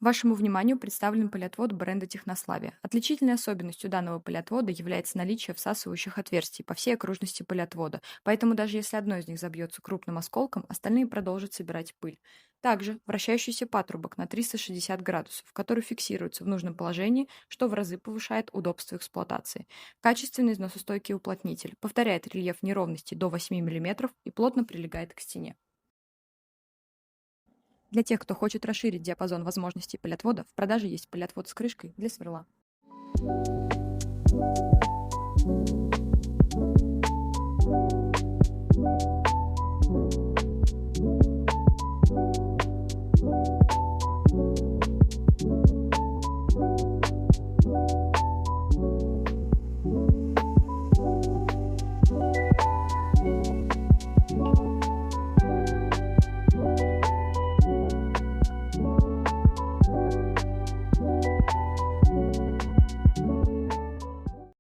Вашему вниманию представлен пылеотвод бренда Технославия. Отличительной особенностью данного пылеотвода является наличие всасывающих отверстий по всей окружности пылеотвода, поэтому даже если одно из них забьется крупным осколком, остальные продолжат собирать пыль. Также вращающийся патрубок на 360 градусов, который фиксируется в нужном положении, что в разы повышает удобство эксплуатации. Качественный износостойкий уплотнитель повторяет рельеф неровностей до 8 мм и плотно прилегает к стене. Для тех, кто хочет расширить диапазон возможностей пылеотвода, в продаже есть пылеотвод с крышкой для сверла.